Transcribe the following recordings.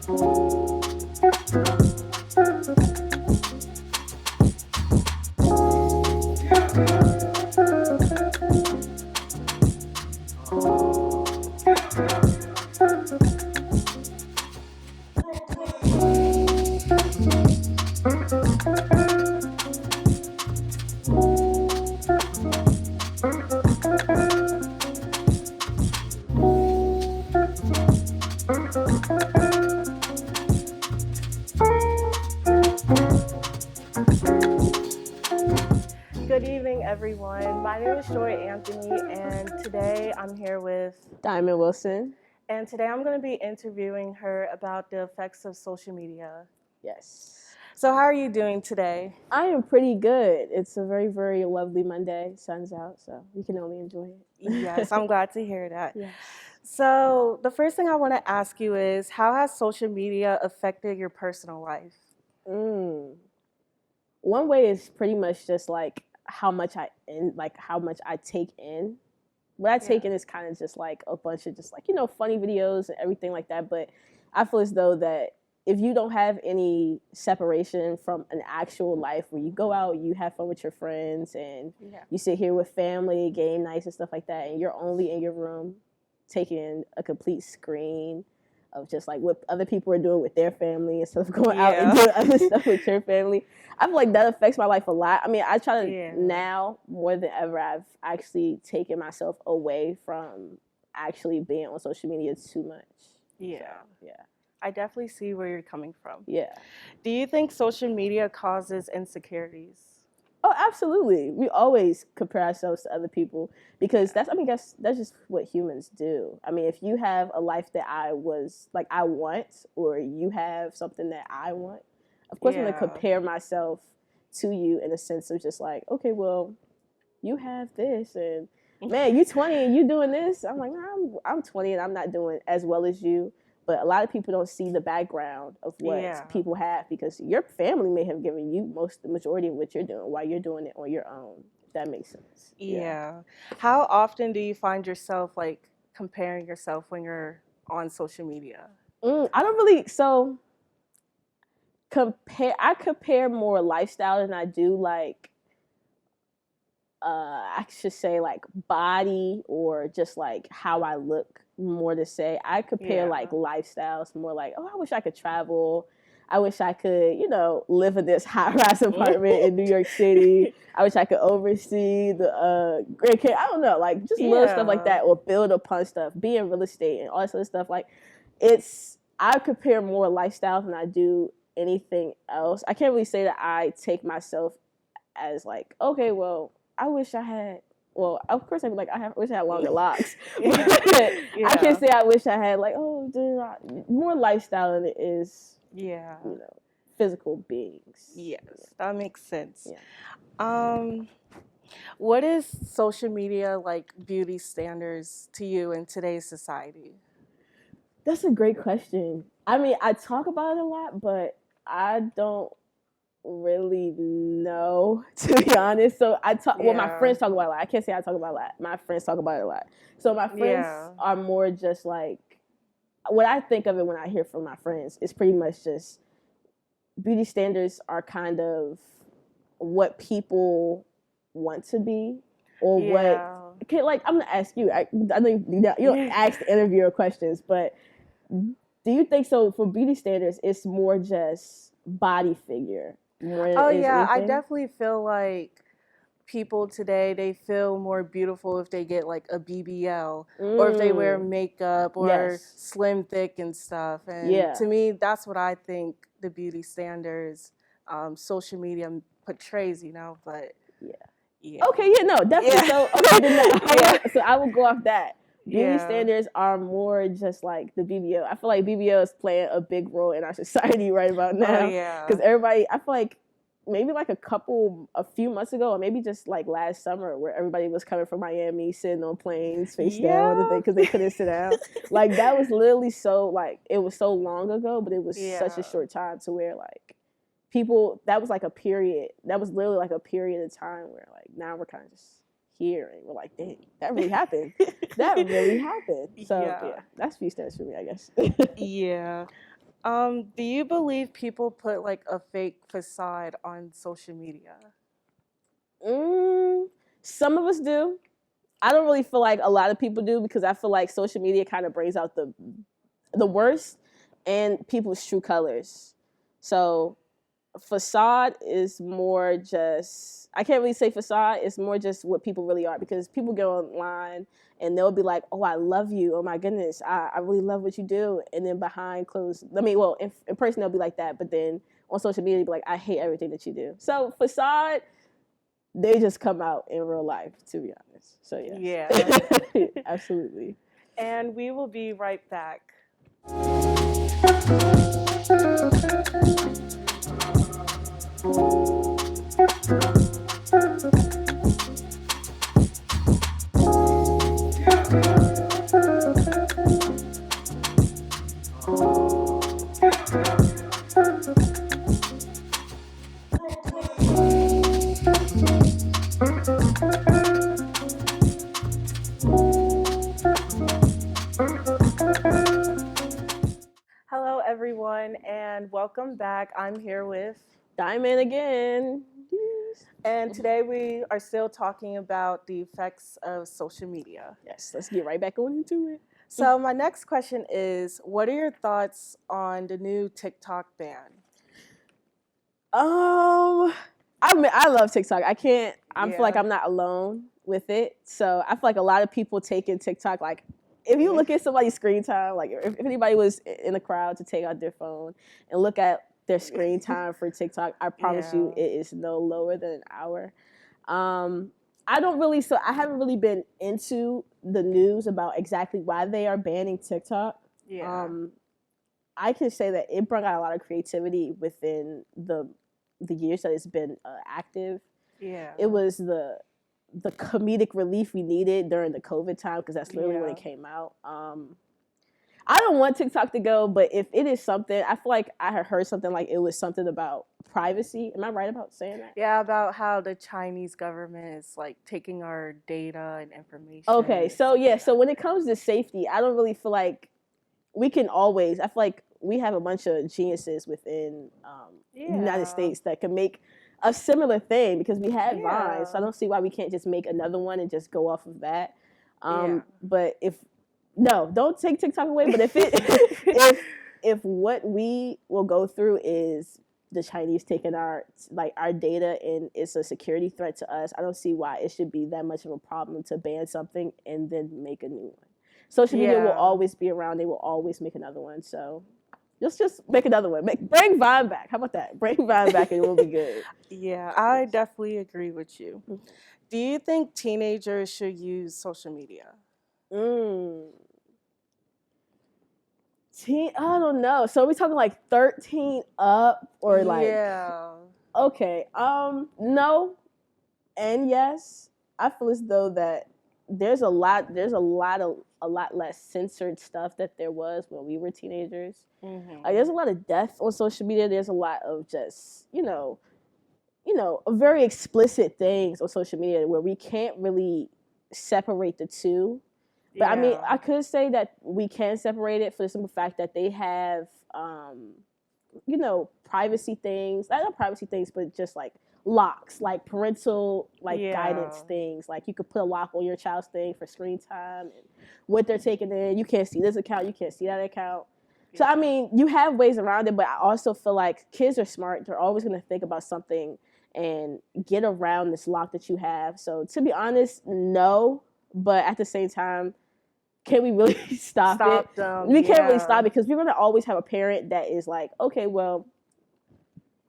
Good evening, everyone. My name is Joy Anthony, and today I'm here with Diamond Wilson. and today I'm going to be interviewing her about the effects of social media. Yes. So, how are you doing today? I am pretty good. It's a very, very lovely Monday. Sun's out, so we can only enjoy it. Yes, I'm glad to hear that. Yes. So, the first thing I want to ask you is how has social media affected your personal life? One way is pretty much just like how much how much I take in. What I take in is kind of just like a bunch of just like, funny videos and everything like that. But I feel as though that if you don't have any separation from an actual life where you go out, you have fun with your friends and you sit here with family, game nights and stuff like that, and you're only in your room taking a complete screen of just like what other people are doing with their family instead of going out and doing other stuff with your family. I feel like that affects my life a lot. I mean, I try to now more than ever, I've actually taken myself away from actually being on social media too much. Yeah. So, I definitely see where you're coming from. Yeah. Do you think social media causes insecurities? Oh, absolutely. We always compare ourselves to other people because that's just what humans do. I mean, if you have a life that I want, or you have something that I want, of course I'm going to compare myself to you in a sense of just like, okay, well, you have this and man, you 20 and you doing this. I'm like, I'm 20 and I'm not doing as well as you. But a lot of people don't see the background of what people have because your family may have given you the majority of what you're doing while you're doing it on your own. If that makes sense. Yeah. How often do you find yourself like comparing yourself when you're on social media? I don't really I compare more lifestyle than I do like I should say like body or just like how I look more to say. I compare like lifestyles more like, oh, I wish I could travel. I wish I could, live in this high-rise apartment in New York City. I wish I could oversee the Grand Canyon. I don't know, like just little stuff like that or build upon stuff, be in real estate and all this other stuff. Like I compare more lifestyles than I do anything else. I can't really say that I take myself as like, okay, well, I wish I had. Well, of course, I'd be like, I wish I had longer locks. I can't say I wish I had like, more lifestyle than it is. Physical beings. Yes, that makes sense. What is social media like beauty standards to you in today's society? That's a great question. I mean, I talk about it a lot, but I don't really know, to be honest. So my friends talk about it a lot. I can't say I talk about it a lot. My friends talk about it a lot. So my friends are more just like, what I think of it when I hear from my friends is pretty much just beauty standards are kind of what people want to be or what. Okay, like I'm gonna ask you. I think you don't ask the interviewer questions, but do you think so? For beauty standards, it's more just body figure. I definitely feel like people today, they feel more beautiful if they get like a BBL or if they wear makeup or slim thick and stuff. And to me, that's what I think the beauty standards social media portrays, but okay, no, definitely. So okay, then so I will go off that. Beauty standards are more just like the BBL. I feel like BBL is playing a big role in our society right about now. Because everybody, I feel like maybe like a few months ago, or maybe just like last summer, where everybody was coming from Miami, sitting on planes face down because they couldn't sit down. Like that was literally it was so long ago, but it was such a short time to where like people, that was like a period. That was literally like a period of time where like now we're kind of just here and we're like, dang, that really happened. That really happened. So that's few steps for me, I guess. Do you believe people put like a fake facade on social media? Some of us do. I don't really feel like a lot of people do because I feel like social media kind of brings out the worst and people's true colors. So facade is more just, I can't really say facade, it's more just what people really are, because people go online and they'll be like, oh, I love you, oh my goodness, I really love what you do, and then behind closed, in person they'll be like that, but then on social media they'll be like, I hate everything that you do. So facade, they just come out in real life, to be honest. So yes. Yeah. Absolutely. And we will be right back. Hello, everyone, and welcome back. I'm here with Diamond again. And today we are still talking about the effects of social media. Yes, let's get right back on into it. So my next question is, what are your thoughts on the new TikTok ban? I love TikTok. I feel like I'm not alone with it. So I feel like a lot of people take in TikTok, like, if you look at somebody's screen time, like if anybody was in the crowd to take out their phone and look at their screen time for TikTok, I promise you it is no lower than an hour. I haven't really been into the news about exactly why they are banning TikTok. Yeah. I can say that it brought out a lot of creativity within the years that it's been active. Yeah. It was the comedic relief we needed during the COVID time, because that's literally when it came out. I don't want TikTok to go, but if it is something, I feel like I had heard something like it was something about privacy. Am I right about saying that? Yeah, about how the Chinese government is like taking our data and information. Okay, so so when it comes to safety, I don't really feel like I feel like we have a bunch of geniuses within the United States that can make a similar thing, because we have Vine, so I don't see why we can't just make another one and just go off of that. But don't take TikTok away. But if what we will go through is the Chinese taking our data and it's a security threat to us, I don't see why it should be that much of a problem to ban something and then make a new one. Social media will always be around. They will always make another one. So let's just make another one. Bring Vine back. How about that? Bring Vine back and it will be good. Yeah, I definitely agree with you. Do you think teenagers should use social media? I don't know. So are we talking like 13 up or like? Yeah. Okay. No, and yes. I feel as though that there's a lot less censored stuff that there was when we were teenagers. Mm-hmm. Like, there's a lot of death on social media. There's a lot of just very explicit things on social media where we can't really separate the two. But I mean, I could say that we can separate it for the simple fact that they have, privacy things. Not privacy things, but just like locks, like parental guidance things. Like, you could put a lock on your child's thing for screen time and what they're taking in. You can't see this account. You can't see that account. So, I mean, you have ways around it, but I also feel like kids are smart. They're always going to think about something and get around this lock that you have. So, to be honest, no. But at the same time, can we really stop it? Them. We can't really stop it, because we're going to always have a parent that is like, okay, well,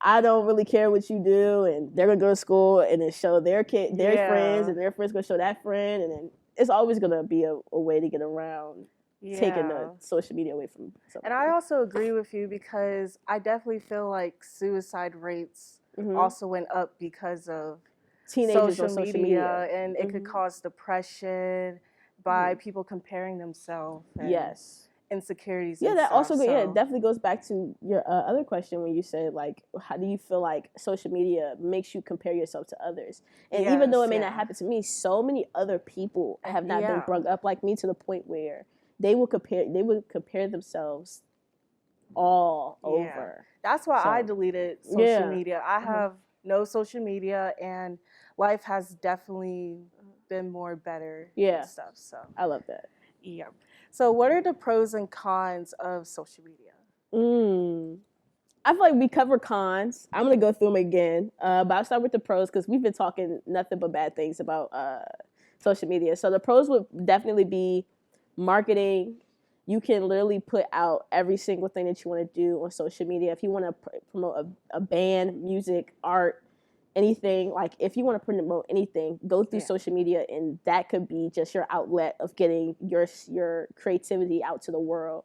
I don't really care what you do, and they're going to go to school and then show their friends, and their friends going to show that friend, and then it's always going to be a way to get around taking the social media away from somebody. And I also agree with you, because I definitely feel like suicide rates also went up because of teenagers social media, and it could cause depression by people comparing themselves. Insecurities. Yeah, that also definitely goes back to your other question when you said, like, how do you feel like social media makes you compare yourself to others? And even though it may not happen to me, so many other people have not been brought up like me, to the point where they would compare themselves all over. That's why I deleted social media. I have no social media, and life has definitely been more better and stuff. So I love that. Yeah. So what are the pros and cons of social media? I feel like we cover cons. I'm gonna go through them again, but I'll start with the pros because we've been talking nothing but bad things about social media. So the pros would definitely be marketing. You can literally put out every single thing that you want to do on social media. If you want to promote a band, music, art, anything, like if you want to promote anything, go through social media, and that could be just your outlet of getting your creativity out to the world.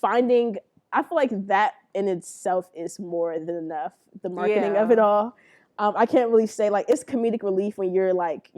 Finding, I feel like that in itself is more than enough. The marketing of it all. I can't really say, like, it's comedic relief when you're like,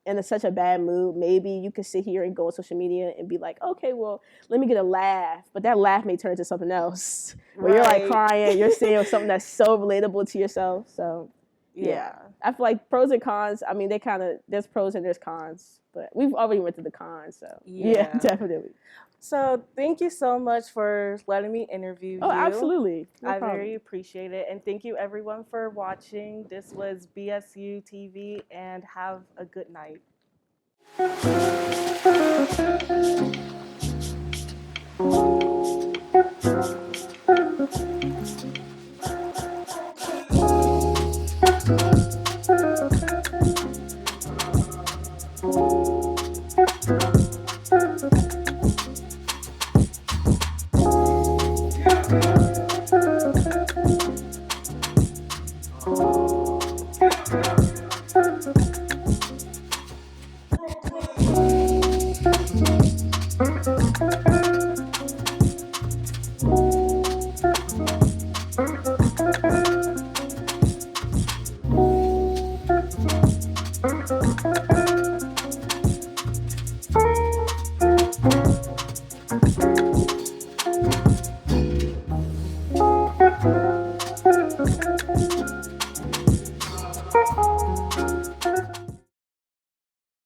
in such a bad mood. Maybe you can sit here and go on social media and be like, okay, well, let me get a laugh. But that laugh may turn into something else. Where you're like crying, you're seeing something that's so relatable to yourself. So yeah. I feel like pros and cons, I mean, there's pros and there's cons. But we've already went through the cons, so yeah definitely. So thank you so much for letting me interview you. Oh, absolutely. I very appreciate it. And thank you everyone for watching. This was BSU TV, and have a good night.